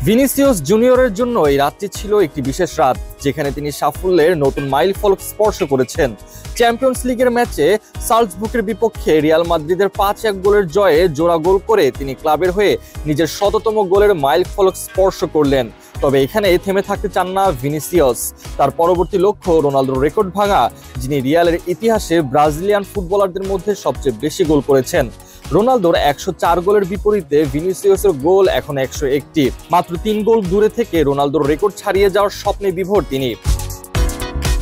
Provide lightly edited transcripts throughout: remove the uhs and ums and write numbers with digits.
Vinicius জুনিয়রের জন্য এই রাতটি ছিল একটি বিশেষ রাত, যেখানে তিনি সাফল্যের নতুন মাইলফলক স্পর্শ করেছেন। চ্যাম্পিয়ন্স লিগের ম্যাচে সালজবুর্গের বিপক্ষে রিয়াল মাদ্রিদের 5-1 গোলের জয়ে জোড়া গোল করে তিনি ক্লাবের হয়ে নিজের 100তম গোলের মাইলফলক স্পর্শ করলেন। তবে এখানে থেমে থাকতে চান না ভিনিসিয়াস। তার পরবর্তী লক্ষ্য রোনালদোর রেকর্ড ভাঙা, যিনি রিয়ালের ইতিহাসে ব্রাজিলিয়ান ফুটবলারদের মধ্যে সবচেয়ে বেশি গোল করেছেন। রোনালদোর 104 গোলের বিপরীতে ভিনিসিয়াসের গোল এখন 101টি। মাত্র 3 গোল দূরে থেকে রোনালদোর রেকর্ড ছাড়িয়ে যাওয়ার স্বপ্নে বিভোর তিনি।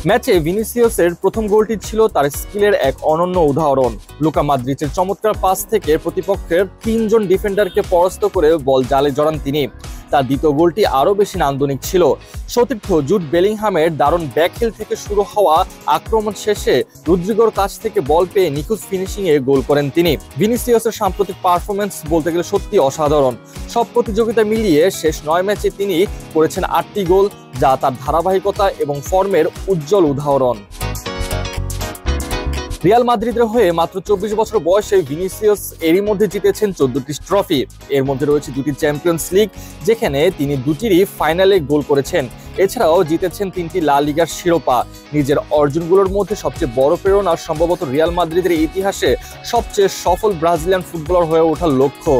ম্যাচে ভিনিসিয়াসের প্রথম গোলটি ছিল তার স্কিলের এক অনন্য উদাহরণ। লুকা মদ্রিচের চমৎকার পাস থেকে প্রতিপক্ষের 3 জন ডিফেন্ডারকে পরাস্ত করে বল জালে জড়ান তিনি। তার দ্বিতীয় গোলটি আরও বেশি নান্দনিক ছিল। সতীর্থ জুড বেলিংহামের দারুণ ব্যাকহিল থেকে শুরু হওয়া আক্রমণ শেষে রদ্রিগোর কাছ থেকে বল পেয়ে নিখুঁত ফিনিশিংয়ে গোল করেন তিনি। ভিনিসিয়াসের সাম্প্রতিক পারফরমেন্স বলতে গেলে সত্যি অসাধারণ। সব প্রতিযোগিতা মিলিয়ে শেষ 9 ম্যাচে তিনি করেছেন 8টি গোল, যা তার ধারাবাহিকতা এবং ফর্মের উজ্জ্বল উদাহরণ। রিয়াল মাদ্রিদের হয়ে মাত্র 24 বছর বয়সে ভিনিসিয়াস এরই মধ্যে জিতেছেন 14টি ট্রফি। এর মধ্যে রয়েছে 2টি চ্যাম্পিয়ন্স লিগ, যেখানে তিনি 2টিরই ফাইনালে গোল করেছেন। এছাড়াও জিতেছেন 3টি লা লিগার শিরোপা। নিজের অর্জনগুলোর মধ্যে সবচেয়ে বড় প্রেরণা সম্ভবত রিয়াল মাদ্রিদের ইতিহাসে সবচেয়ে সফল ব্রাজিলিয়ান ফুটবলার হয়ে ওঠার লক্ষ্য।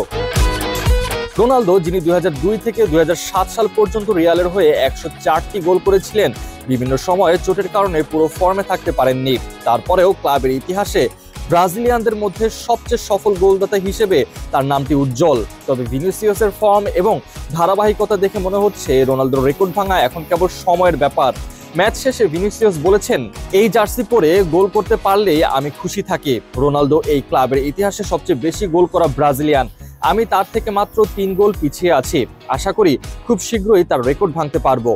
রোনালদো, যিনি 2002 থেকে 2007 সাল পর্যন্ত রিয়ালের হয়ে 104টি গোল করেছিলেন, বিভিন্ন সময়ে চোটের কারণে পুরো ফর্মে থাকতে পারেননি। তারপরেও ক্লাবের ইতিহাসে ব্রাজিলিয়ানদের মধ্যে সবচেয়ে সফল গোলদাতা হিসেবে তার নামটি উজ্জ্বল। তবে ভিনিসিয়াসের ফর্ম এবং ধারাবাহিকতা দেখে মনে হচ্ছে রোনালদোর রেকর্ড ভাঙা এখন কেবল সময়ের ব্যাপার। ম্যাচ শেষে ভিনিসিয়াস বলেছেন, এই জার্সি পরে গোল করতে পারলেই আমি খুশি থাকি। রোনালদো এই ক্লাবের ইতিহাসে সবচেয়ে বেশি গোল করা ব্রাজিলিয়ান। আমি তার থেকে মাত্র 3 গোল পিছিয়ে আছি। আশা করি খুব শীঘ্রই তার রেকর্ড ভাঙতে পারবো।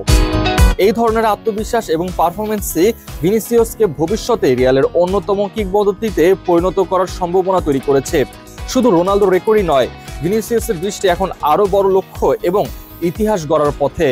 এই ধরনের আত্মবিশ্বাস এবং পারফরমেন্সে ভিনিসিয়াসকে ভবিষ্যতে রিয়ালের অন্যতম কিংবদন্তিতে পরিণত করার সম্ভাবনা তৈরি করেছে। শুধু রোনালদোর রেকর্ডই নয়, ভিনিসিয়াসের দৃষ্টি এখন আরো বড় লক্ষ্য এবং ইতিহাস গড়ার পথে।